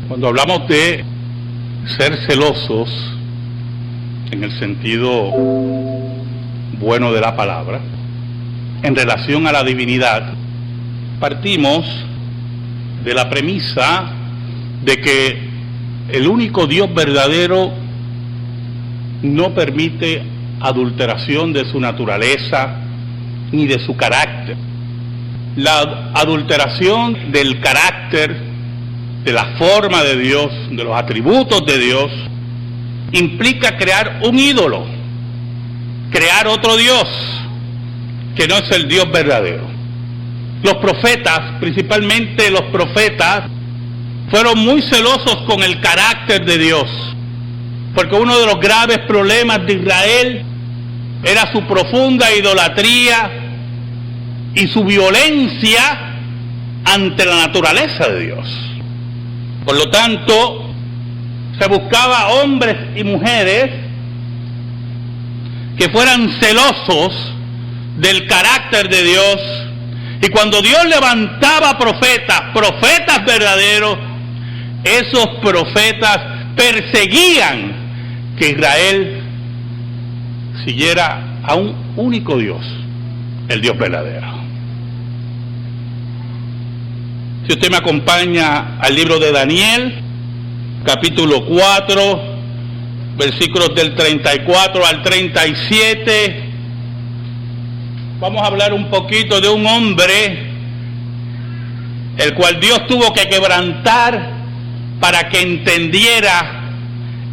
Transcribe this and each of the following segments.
Cuando hablamos de ser celosos, en el sentido bueno de la palabra, en relación a la divinidad, partimos de la premisa de que el único Dios verdadero no permite adulteración de su naturaleza ni de su carácter. La adulteración del carácter, de la forma de Dios, de los atributos de Dios, implica crear un ídolo, crear otro Dios, que no es el Dios verdadero. Los profetas, principalmente los profetas, fueron muy celosos con el carácter de Dios, porque uno de los graves problemas de Israel era su profunda idolatría y su violencia ante la naturaleza de Dios. Por lo tanto, se buscaba hombres y mujeres que fueran celosos del carácter de Dios, y cuando Dios levantaba profetas verdaderos, esos profetas perseguían que Israel siguiera a un único Dios, el Dios verdadero. Si usted me acompaña al libro de Daniel, capítulo 4, versículos del 34 al 37, vamos a hablar un poquito de un hombre el cual Dios tuvo que quebrantar para que entendiera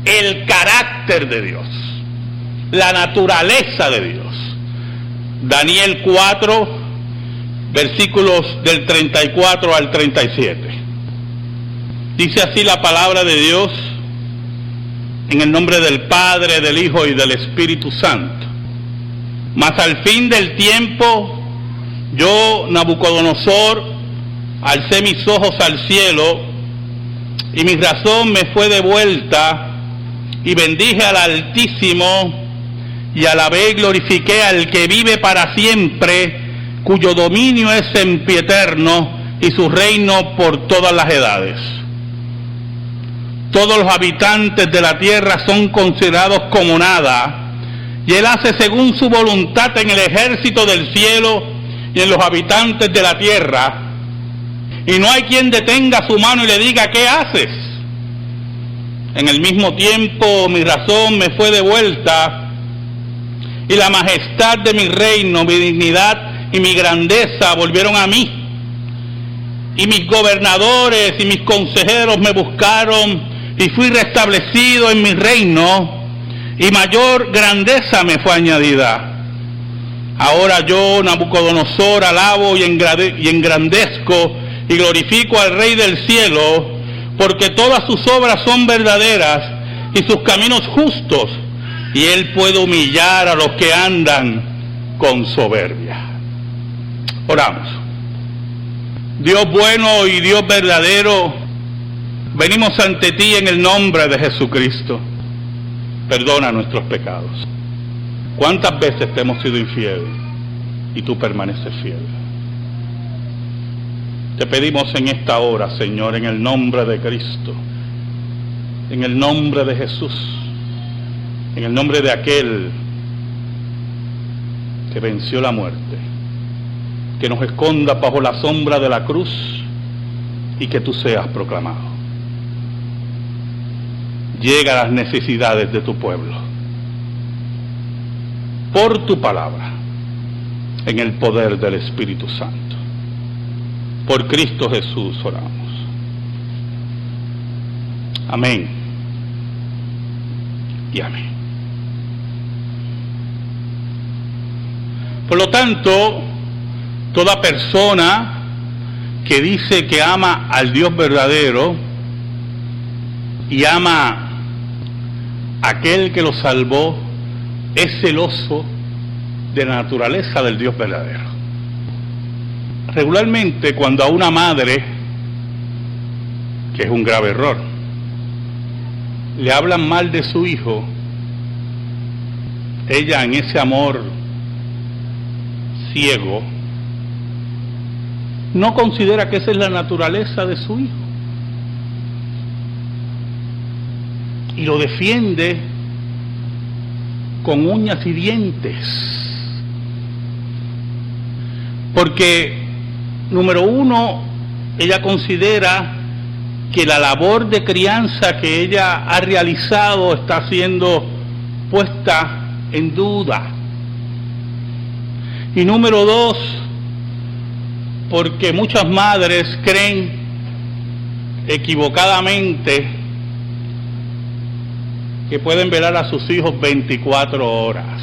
el carácter de Dios, la naturaleza de Dios. Daniel 4, versículos del 34 al 37. Dice así la palabra de Dios, en el nombre del Padre, del Hijo y del Espíritu Santo. Mas al fin del tiempo, yo, Nabucodonosor, alcé mis ojos al cielo, y mi razón me fue devuelta, y bendije al Altísimo, y alabé y glorifiqué al que vive para siempre, cuyo dominio es sempiterno y su reino por todas las edades. Todos los habitantes de la tierra son considerados como nada, y Él hace según su voluntad en el ejército del cielo y en los habitantes de la tierra, y no hay quien detenga su mano y le diga: ¿qué haces? En el mismo tiempo mi razón me fue devuelta, y la majestad de mi reino, mi dignidad y mi grandeza volvieron a mí, y mis gobernadores y mis consejeros me buscaron, y fui restablecido en mi reino, y mayor grandeza me fue añadida. Ahora yo, Nabucodonosor, alabo y engrandezco y glorifico al Rey del cielo, porque todas sus obras son verdaderas y sus caminos justos, y Él puede humillar a los que andan con soberbia. Oramos. Dios bueno y Dios verdadero, venimos ante ti en el nombre de Jesucristo. Perdona nuestros pecados. ¿Cuántas veces te hemos sido infieles y tú permaneces fiel? Te pedimos en esta hora, Señor, en el nombre de Cristo, en el nombre de Jesús, en el nombre de aquel que venció la muerte, que nos esconda bajo la sombra de la cruz y que tú seas proclamado. Llega a las necesidades de tu pueblo por tu palabra, en el poder del Espíritu Santo. Por Cristo Jesús oramos. Amén y amén. Por lo tanto, toda persona que dice que ama al Dios verdadero y ama a aquel que lo salvó, es celoso de la naturaleza del Dios verdadero. Regularmente, cuando a una madre, que es un grave error, le hablan mal de su hijo, ella en ese amor ciego no considera que esa es la naturaleza de su hijo. y lo defiende con uñas y dientes. Porque, número uno, ella considera que la labor de crianza que ella ha realizado está siendo puesta en duda. Y número dos, porque muchas madres creen equivocadamente que pueden velar a sus hijos 24 horas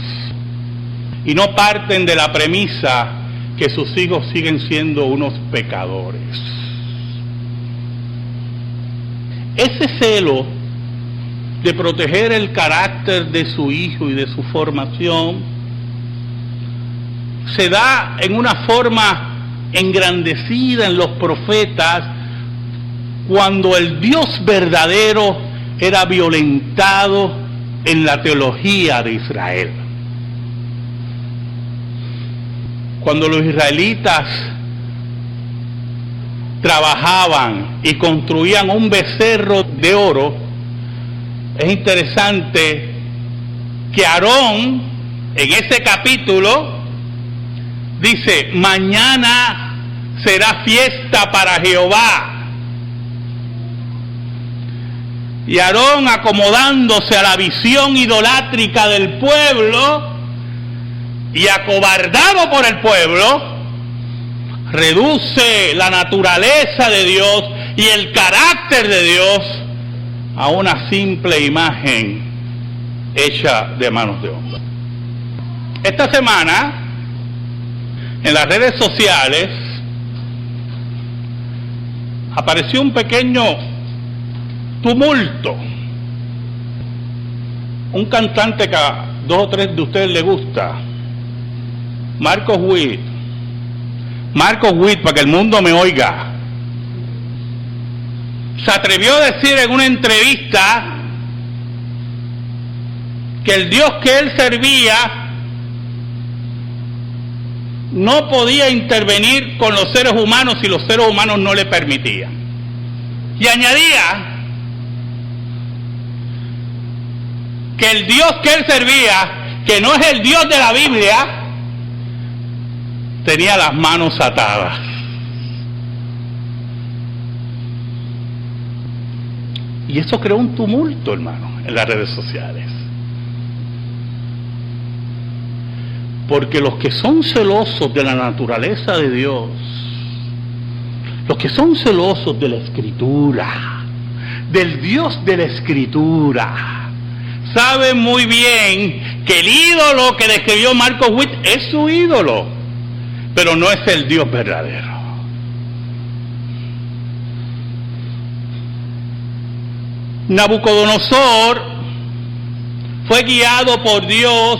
y no parten de la premisa que sus hijos siguen siendo unos pecadores. Ese celo de proteger el carácter de su hijo y de su formación se da en una forma engrandecida en los profetas cuando el Dios verdadero era violentado en la teología de Israel. Cuando los israelitas trabajaban y construían un becerro de oro, es interesante que Aarón, en ese capítulo, dice: mañana será fiesta para Jehová. Y Aarón, acomodándose a la visión idolátrica del pueblo y acobardado por el pueblo, reduce la naturaleza de Dios y el carácter de Dios a una simple imagen hecha de manos de hombre. Esta semana, en las redes sociales, apareció un pequeño tumulto. Un cantante que a 2 o 3 de ustedes les gusta, Marcos Witt, para que el mundo me oiga, se atrevió a decir en una entrevista que el Dios que él servía no podía intervenir con los seres humanos si los seres humanos no le permitían. Y añadía que el Dios que él servía, que no es el Dios de la Biblia, tenía las manos atadas. Y eso creó un tumulto, hermano, en las redes sociales. Porque los que son celosos de la naturaleza de Dios, los que son celosos de la Escritura, del Dios de la Escritura, saben muy bien que el ídolo que describió Marcos Witt es su ídolo, pero no es el Dios verdadero. Nabucodonosor fue guiado por Dios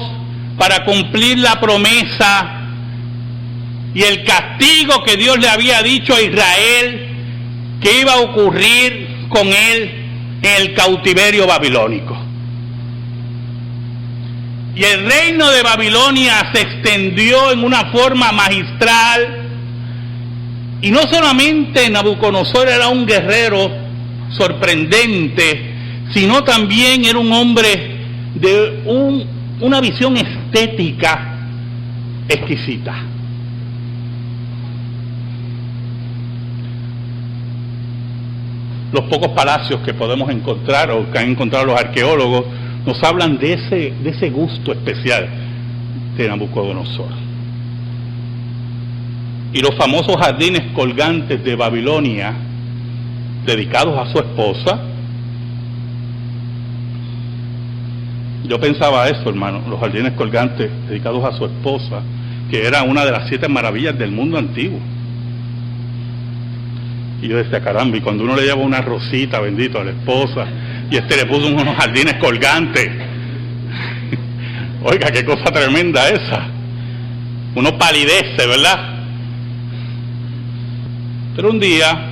para cumplir la promesa y el castigo que Dios le había dicho a Israel que iba a ocurrir con él en el cautiverio babilónico. Y el reino de Babilonia se extendió en una forma magistral, y no solamente Nabucodonosor era un guerrero sorprendente, sino también era un hombre de una visión estética exquisita. Los pocos palacios que podemos encontrar o que han encontrado los arqueólogos nos hablan de ese gusto especial de Nabucodonosor. Y los famosos jardines colgantes de Babilonia, dedicados a su esposa. Yo pensaba eso, hermano, los jardines colgantes dedicados a su esposa, que era una de las 7 maravillas del mundo antiguo. Y yo decía, caramba, y cuando uno le lleva una rosita, bendito, a la esposa, y le puso unos jardines colgantes. Oiga, qué cosa tremenda esa. Uno palidece, ¿verdad? Pero un día,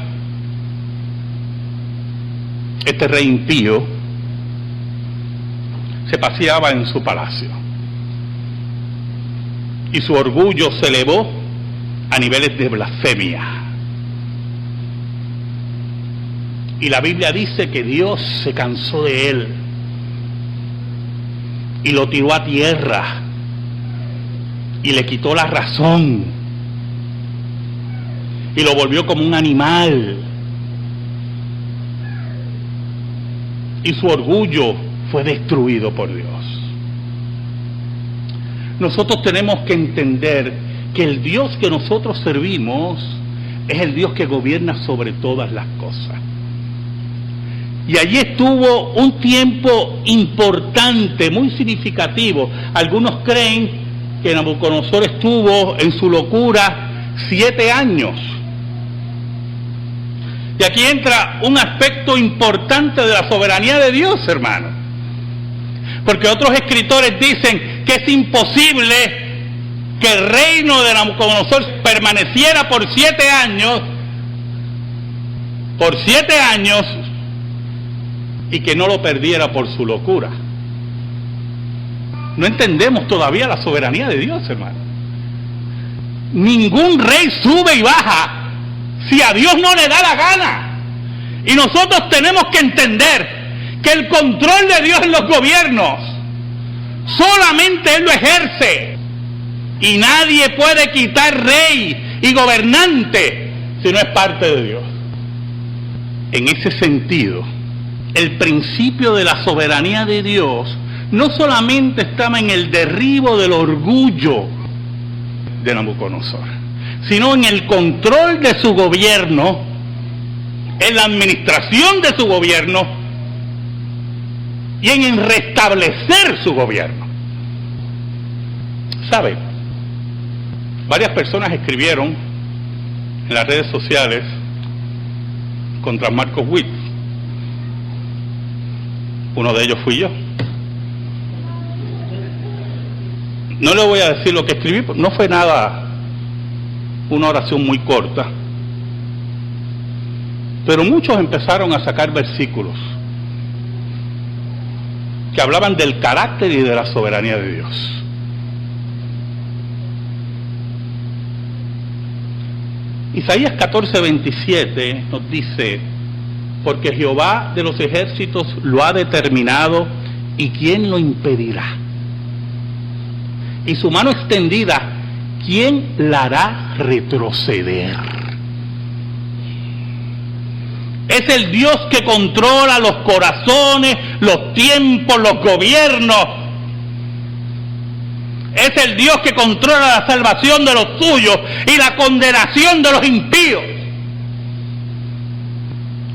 este rey impío se paseaba en su palacio y su orgullo se elevó a niveles de blasfemia. Y la Biblia dice que Dios se cansó de él y lo tiró a tierra y le quitó la razón y lo volvió como un animal, y su orgullo fue destruido por Dios. Nosotros tenemos que entender que el Dios que nosotros servimos es el Dios que gobierna sobre todas las cosas. Y allí estuvo un tiempo importante, muy significativo. Algunos creen que Nabucodonosor estuvo en su locura 7 años. Y aquí entra un aspecto importante de la soberanía de Dios, hermano. Porque otros escritores dicen que es imposible que el reino de Nabucodonosor permaneciera por 7 años, y que no lo perdiera por su locura. No entendemos todavía la soberanía de Dios, hermano. Ningún rey sube y baja si a Dios no le da la gana. Y nosotros tenemos que entender que el control de Dios en los gobiernos solamente Él lo ejerce, y nadie puede quitar rey y gobernante si no es parte de Dios. En ese sentido, el principio de la soberanía de Dios no solamente estaba en el derribo del orgullo de Nabucodonosor, sino en el control de su gobierno, en la administración de su gobierno y en restablecer su gobierno. ¿Sabe? Varias personas escribieron en las redes sociales contra Marcos Witt. Uno de ellos fui yo. No le voy a decir lo que escribí, no fue nada, una oración muy corta, pero muchos empezaron a sacar versículos que hablaban del carácter y de la soberanía de Dios. Isaías 14:27 nos dice: porque Jehová de los ejércitos lo ha determinado, ¿y quién lo impedirá? Y su mano extendida, ¿quién la hará retroceder? Es el Dios que controla los corazones, los tiempos, los gobiernos. Es el Dios que controla la salvación de los suyos y la condenación de los impíos.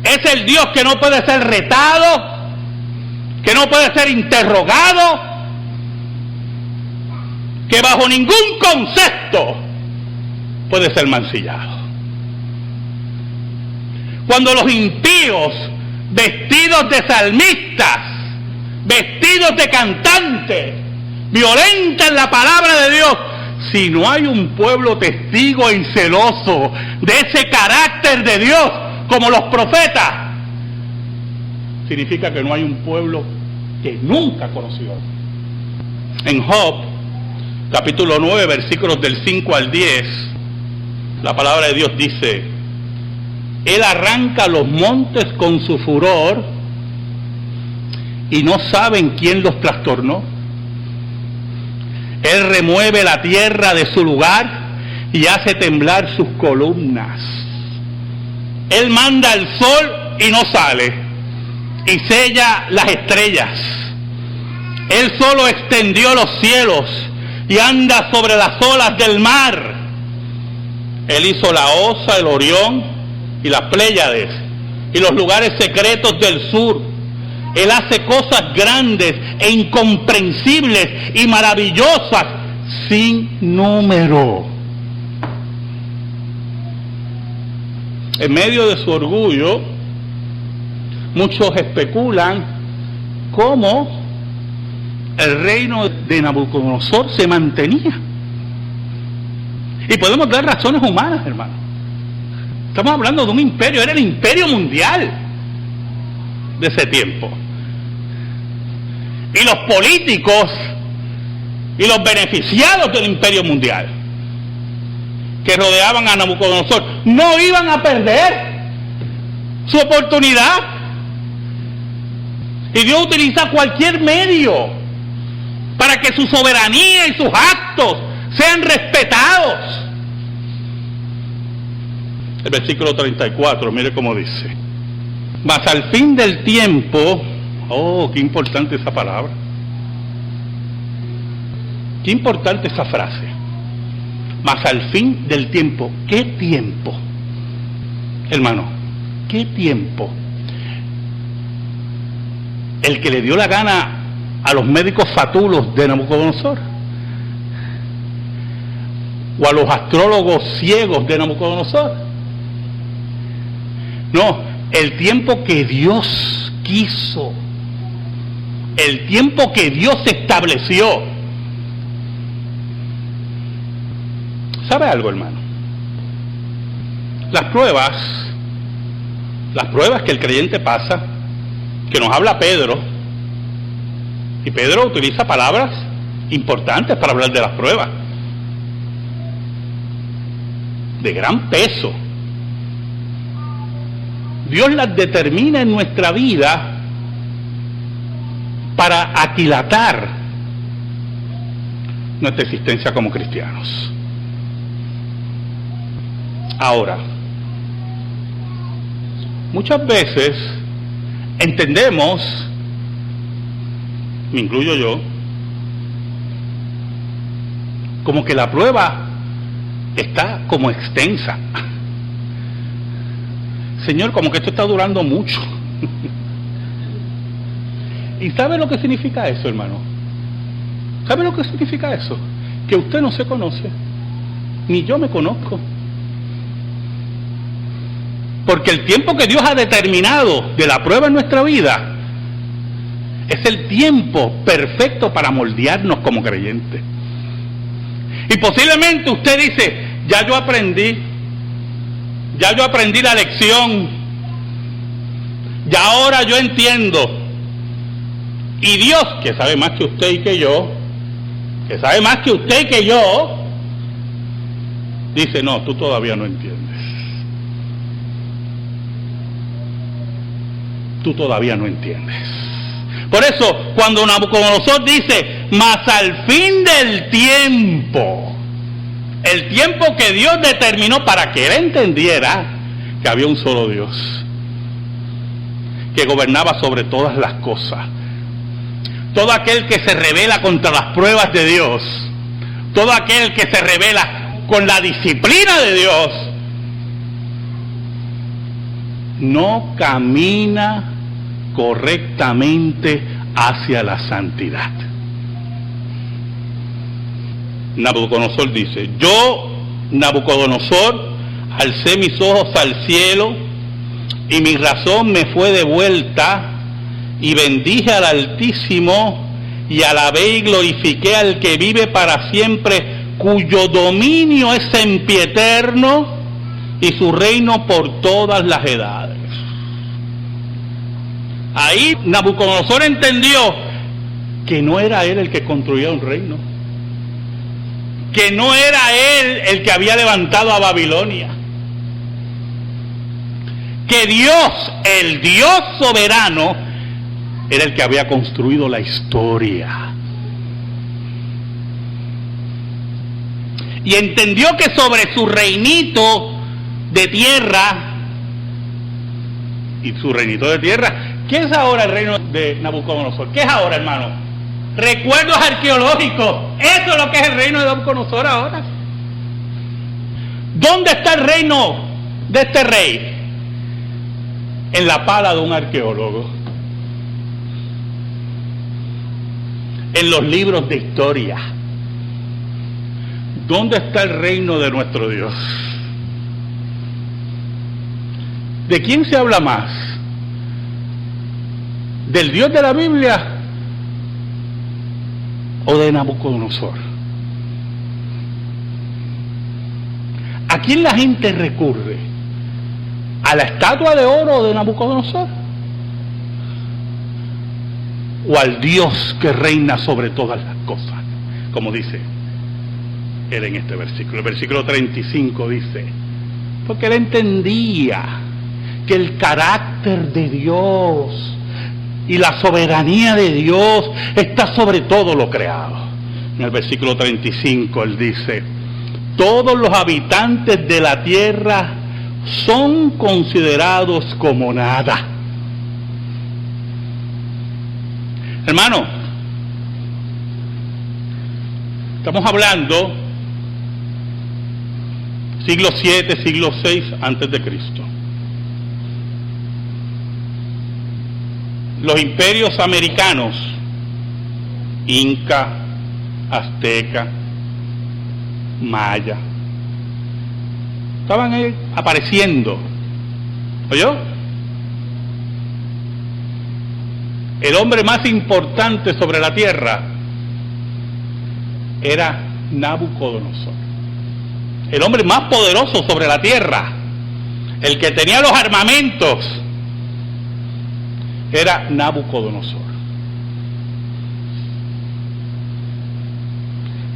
Es el Dios que no puede ser retado, que no puede ser interrogado, que bajo ningún concepto puede ser mancillado. Cuando los impíos, vestidos de salmistas, vestidos de cantantes, violentan la palabra de Dios, si no hay un pueblo testigo y celoso de ese carácter de Dios, como los profetas, significa que no hay un pueblo que nunca conoció. En Job, capítulo 9, versículos del 5 al 10, la palabra de Dios dice: Él arranca los montes con su furor y no saben quién los trastornó. Él remueve la tierra de su lugar y hace temblar sus columnas. Él manda el sol y no sale, y sella las estrellas. Él solo extendió los cielos y anda sobre las olas del mar. Él hizo la Osa, el Orión y las Pléyades y los lugares secretos del sur. Él hace cosas grandes e incomprensibles y maravillosas sin número. En medio de su orgullo, muchos especulan cómo el reino de Nabucodonosor se mantenía. Y podemos dar razones humanas, hermano. Estamos hablando de un imperio, era el imperio mundial de ese tiempo. Y los políticos y los beneficiados del imperio mundial que rodeaban a Nabucodonosor no iban a perder su oportunidad. Y Dios utiliza cualquier medio para que su soberanía y sus actos sean respetados. El versículo 34, mire cómo dice: mas al fin del tiempo, oh, qué importante esa palabra, qué importante esa frase, mas al fin del tiempo. ¿Qué tiempo? Hermano, ¿qué tiempo? ¿El que le dio la gana a los médicos fatulos de Nabucodonosor? ¿O a los astrólogos ciegos de Nabucodonosor? No, el tiempo que Dios quiso, el tiempo que Dios estableció. ¿Sabe algo, hermano? Las pruebas que el creyente pasa, que nos habla Pedro, y Pedro utiliza palabras importantes para hablar de las pruebas, de gran peso. Dios las determina en nuestra vida para aquilatar nuestra existencia como cristianos. Ahora, muchas veces entendemos, me incluyo yo, como que la prueba está como extensa. Señor, como que esto está durando mucho. ¿Y sabe lo que significa eso, hermano? ¿Sabe lo que significa eso? Que usted no se conoce, ni yo me conozco. Porque el tiempo que Dios ha determinado de la prueba en nuestra vida es el tiempo perfecto para moldearnos como creyentes. Y posiblemente usted dice: ya yo aprendí la lección, ya ahora yo entiendo. Y Dios, que sabe más que usted y que yo, dice: no, tú todavía no entiendes. Tú todavía no entiendes. Por eso, cuando Nabucodonosor dice: mas al fin del tiempo, el tiempo que Dios determinó para que él entendiera que había un solo Dios, que gobernaba sobre todas las cosas. Todo aquel que se rebela contra las pruebas de Dios, todo aquel que se rebela con la disciplina de Dios, no camina correctamente hacia la santidad. Nabucodonosor dice: yo, Nabucodonosor, alcé mis ojos al cielo y mi razón me fue devuelta, y bendije al Altísimo y alabé y glorifiqué al que vive para siempre, cuyo dominio es sempiterno y su reino por todas las edades. Ahí Nabucodonosor entendió que no era él el que construía un reino, que no era él el que había levantado a Babilonia, que Dios, el Dios soberano, era el que había construido la historia. Y entendió que sobre su reinito de tierra, ¿qué es ahora el reino de Nabucodonosor? ¿Qué es ahora, hermano? Recuerdos arqueológicos. Eso es lo que es el reino de Nabucodonosor ahora. ¿Dónde está el reino de este rey? En la pala de un arqueólogo. En los libros de historia. ¿Dónde está el reino de nuestro Dios? ¿De quién se habla más? ¿Del Dios de la Biblia o de Nabucodonosor? ¿A quién la gente recurre? ¿A la estatua de oro de Nabucodonosor? ¿O al Dios que reina sobre todas las cosas? Como dice él en este versículo. El versículo 35 dice: porque él entendía que el carácter de Dios y la soberanía de Dios está sobre todo lo creado. En el versículo 35 él dice: todos los habitantes de la tierra son considerados como nada. Hermano, estamos hablando siglo 7, siglo 6 antes de Cristo. Los imperios americanos, Inca, Azteca, Maya, estaban ahí apareciendo. ¿Oyó? El hombre más importante sobre la tierra era Nabucodonosor. El hombre más poderoso sobre la tierra, el que tenía los armamentos, era Nabucodonosor.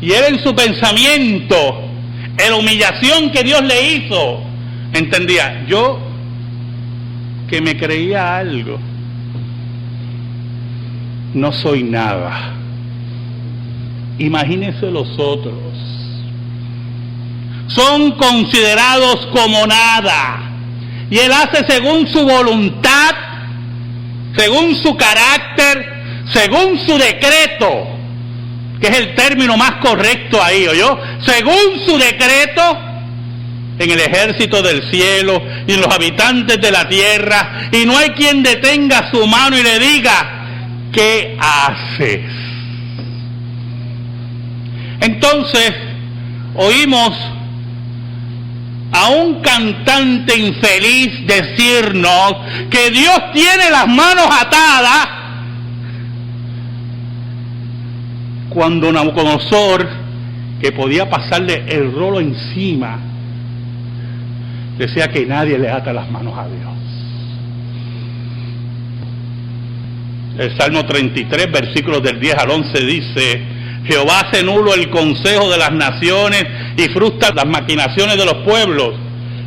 Y él, en su pensamiento, en la humillación que Dios le hizo, entendía: yo que me creía algo, no soy nada. Imagínense los otros. Son considerados como nada. Y él hace según su voluntad, según su carácter, según su decreto, que es el término más correcto ahí, ¿oyó? Según su decreto, en el ejército del cielo y en los habitantes de la tierra, y no hay quien detenga su mano y le diga: ¿qué haces? Entonces, oímos a un cantante infeliz decirnos que Dios tiene las manos atadas, cuando Nabucodonosor, que podía pasarle el rolo encima, decía que nadie le ata las manos a Dios. El Salmo 33, versículos del 10 al 11 dice: Jehová hace nulo el consejo de las naciones y frustra las maquinaciones de los pueblos.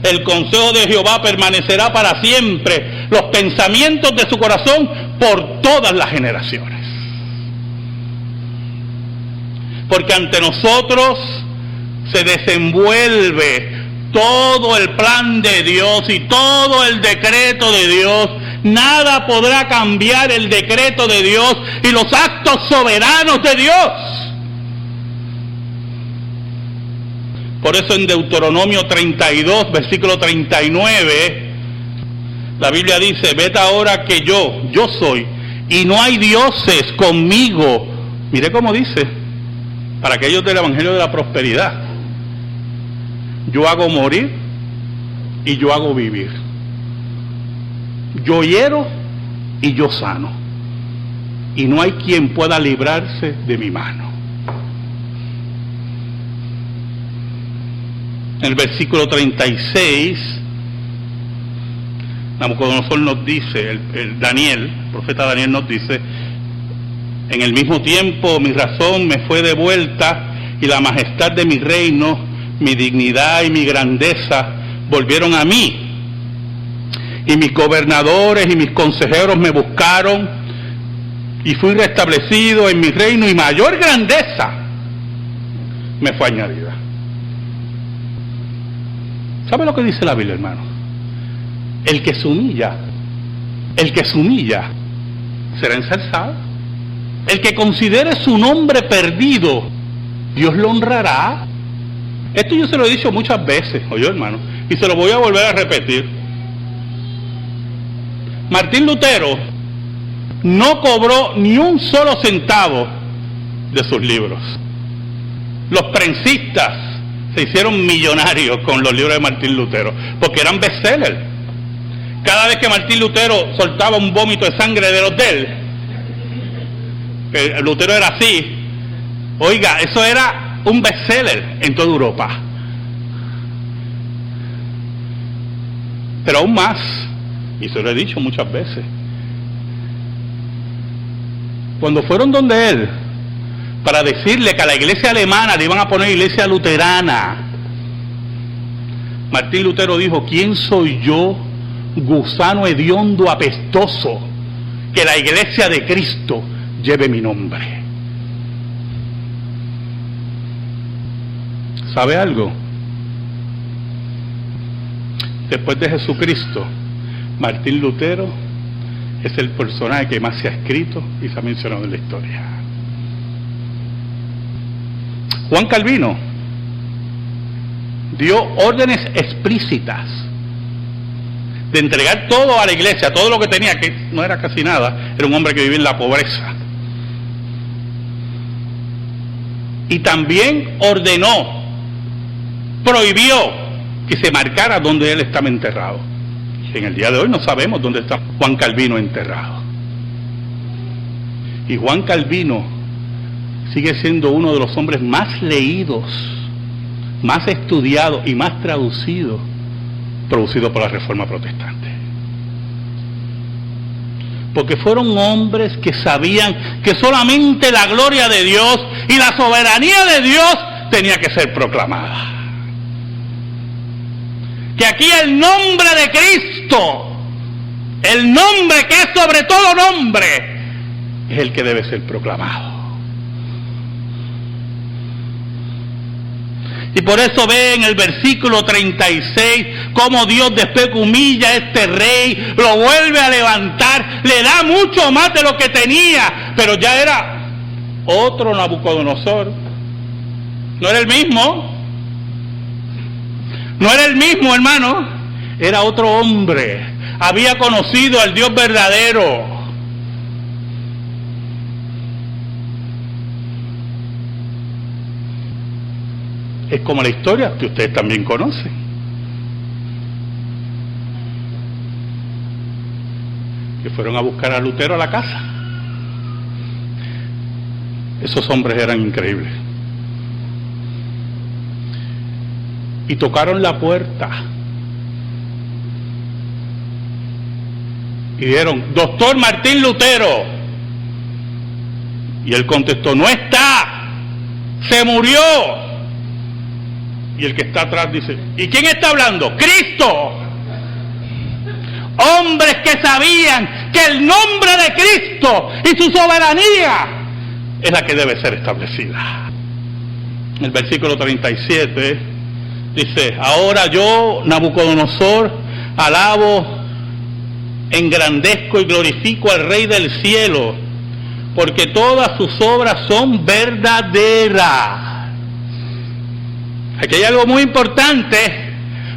El consejo de Jehová permanecerá para siempre, los pensamientos de su corazón por todas las generaciones. Porque ante nosotros se desenvuelve todo el plan de Dios y todo el decreto de Dios. Nada podrá cambiar el decreto de Dios y los actos soberanos de Dios. Por eso en Deuteronomio 32, versículo 39, la Biblia dice: ved ahora que yo soy, y no hay dioses conmigo. Mire cómo dice, para aquellos del Evangelio de la Prosperidad: yo hago morir y yo hago vivir. Yo hiero y yo sano, y no hay quien pueda librarse de mi mano. En el versículo 36, Nabucodonosor nos dice, el profeta Daniel nos dice: en el mismo tiempo mi razón me fue devuelta, y la majestad de mi reino, mi dignidad y mi grandeza volvieron a mí. Y mis gobernadores y mis consejeros me buscaron, y fui restablecido en mi reino, y mayor grandeza me fue añadida. ¿Sabe lo que dice la Biblia, hermano? El que se humilla será ensalzado. El que considere su nombre perdido, Dios lo honrará. Esto yo se lo he dicho muchas veces, oye, hermano, y se lo voy a volver a repetir. Martín Lutero no cobró ni un solo centavo de sus libros. Los prensistas se hicieron millonarios con los libros de Martín Lutero, porque eran bestsellers. Cada vez que Martín Lutero soltaba un vómito de sangre de los de él, Lutero era así, oiga, eso era un bestseller en toda Europa. Pero aún más, y se lo he dicho muchas veces, cuando fueron donde él para decirle que a la iglesia alemana le iban a poner iglesia luterana, Martín Lutero dijo: ¿quién soy yo, gusano hediondo apestoso, que la iglesia de Cristo lleve mi nombre. ¿Sabe algo? Después de Jesucristo, Martín Lutero es el personaje que más se ha escrito y se ha mencionado en la historia. Juan Calvino dio órdenes explícitas de entregar todo a la iglesia, todo lo que tenía, que no era casi nada, era un hombre que vivía en la pobreza. Y también ordenó, prohibió que se marcara donde él estaba enterrado. En el día de hoy no sabemos dónde está Juan Calvino enterrado. Y Juan Calvino sigue siendo uno de los hombres más leídos, más estudiados y más traducidos, producido por la Reforma Protestante. Porque fueron hombres que sabían que solamente la gloria de Dios y la soberanía de Dios tenía que ser proclamada. Que aquí el nombre de Cristo, el nombre que es sobre todo nombre, es el que debe ser proclamado. Y por eso ve en el versículo 36 cómo Dios después que humilla a este rey, lo vuelve a levantar, le da mucho más de lo que tenía, pero ya era otro Nabucodonosor. No era el mismo. No era el mismo, hermano. Era otro hombre. Había conocido al Dios verdadero. Es como la historia que ustedes también conocen. Que fueron a buscar a Lutero a la casa. Esos hombres eran increíbles. Y tocaron la puerta. Y dijeron, doctor Martín Lutero. Y él contestó, no está. Se murió. Y el que está atrás dice, ¿y quién está hablando? ¡Cristo! Hombres que sabían que el nombre de Cristo y su soberanía es la que debe ser establecida. El versículo 37 dice, ahora yo, Nabucodonosor, alabo, engrandezco y glorifico al Rey del cielo, porque todas sus obras son verdaderas. Aquí hay algo muy importante.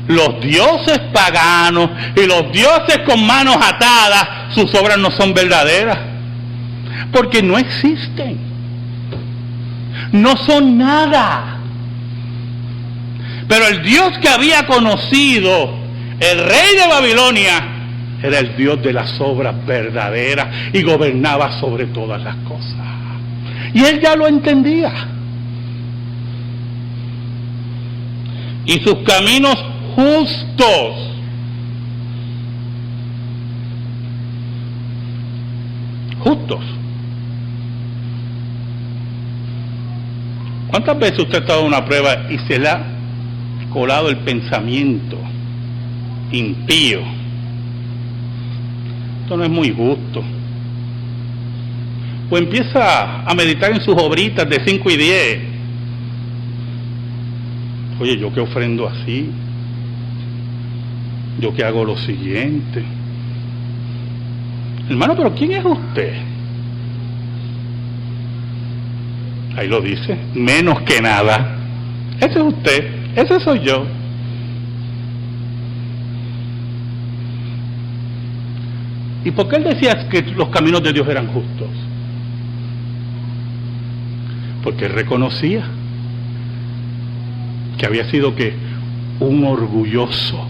Los dioses paganos y los dioses con manos atadas, sus obras no son verdaderas, porque no existen, no son nada. Pero el Dios que había conocido el rey de Babilonia era el Dios de las obras verdaderas y gobernaba sobre todas las cosas, y él ya lo entendía. Y sus caminos justos. Justos. ¿Cuántas veces usted ha estado en una prueba y se le ha colado el pensamiento impío? Esto no es muy justo. O empieza a meditar en sus obritas de 5 y 10. Oye, yo que ofrendo así, yo que hago lo siguiente. Hermano, pero ¿quién es usted? Ahí lo dice, menos que nada. Ese es usted, ese soy yo. ¿Y por qué él decía que los caminos de Dios eran justos? Porque él reconocía que había sido un orgulloso,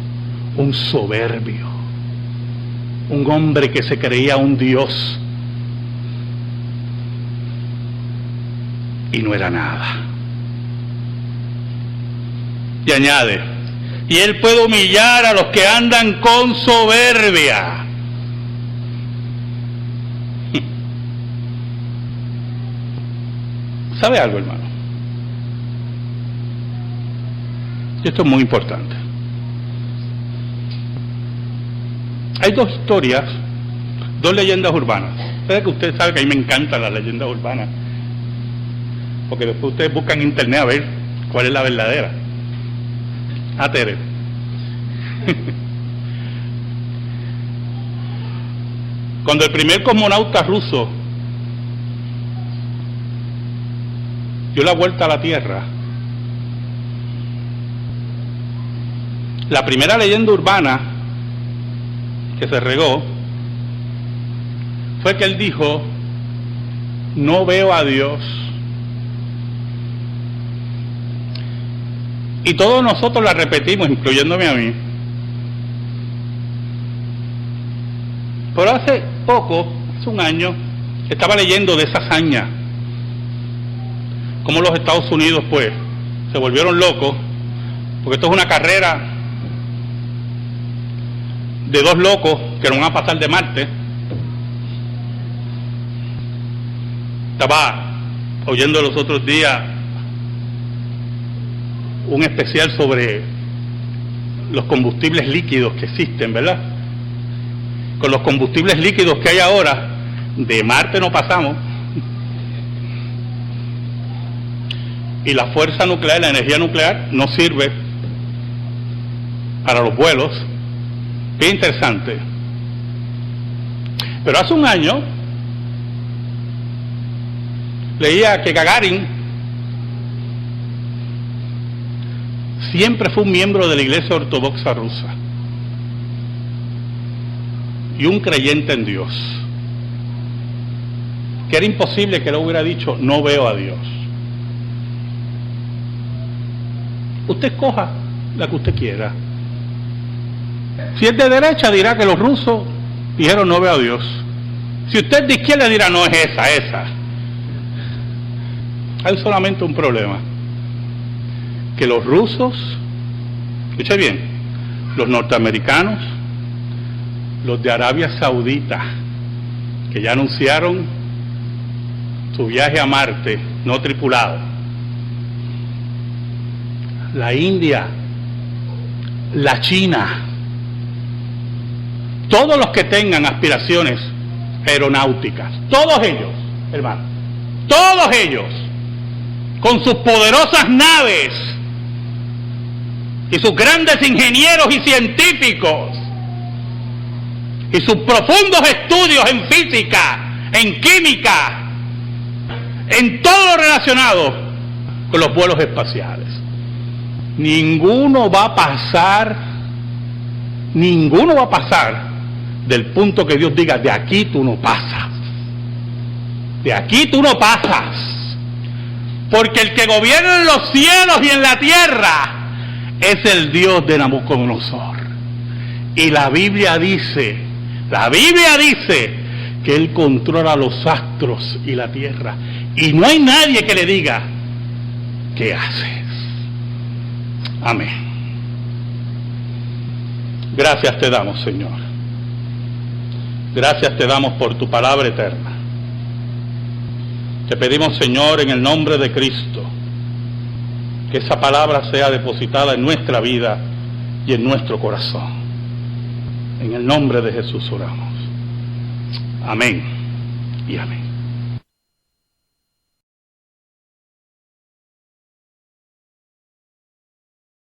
un soberbio, un hombre que se creía un Dios y no era nada. Y añade, y él puede humillar a los que andan con soberbia. ¿Sabe algo, hermano? Esto es muy importante. Hay dos historias 2 leyendas urbanas. Usted sabe que a mí me encantan las leyendas urbanas, porque después ustedes buscan en internet a ver cuál es la verdadera. Tere. Cuando el primer cosmonauta ruso dio la vuelta a la Tierra, la primera leyenda urbana que se regó fue que él dijo: no veo a Dios. Y todos nosotros la repetimos, incluyéndome a mí. Pero hace poco, hace un año, estaba leyendo de esa hazaña, cómo los Estados Unidos pues se volvieron locos, porque esto es una carrera de 2 locos que no van a pasar de Marte. Estaba oyendo los otros días un especial sobre los combustibles líquidos que existen, ¿verdad? Con los combustibles líquidos que hay ahora, de Marte no pasamos. Y la fuerza nuclear, la energía nuclear, no sirve para los vuelos. Qué interesante. Pero hace un año leía que Gagarin siempre fue un miembro de la Iglesia Ortodoxa rusa y un creyente en Dios, que era imposible que él hubiera dicho: no veo a Dios. Usted escoja la que usted quiera. Si es de derecha, dirá que los rusos dijeron: no veo a Dios. Si usted es de izquierda, dirá: no, es esa. Hay solamente un problema: que los rusos, escuche bien, los norteamericanos, los de Arabia Saudita, que ya anunciaron su viaje a Marte no tripulado, la India, la China, todos los que tengan aspiraciones aeronáuticas, todos ellos, hermano, todos ellos, con sus poderosas naves y sus grandes ingenieros y científicos y sus profundos estudios en física, en química, en todo lo relacionado con los vuelos espaciales, ninguno va a pasar del punto que Dios diga: de aquí tú no pasas, de aquí tú no pasas. Porque el que gobierna en los cielos y en la tierra es el Dios de Nabucodonosor. Y la Biblia dice que Él controla los astros y la tierra. Y no hay nadie que le diga: ¿qué haces? Amén. Gracias te damos, Señor. Gracias te damos por tu palabra eterna. Te pedimos, Señor, en el nombre de Cristo, que esa palabra sea depositada en nuestra vida y en nuestro corazón. En el nombre de Jesús oramos. Amén y amén.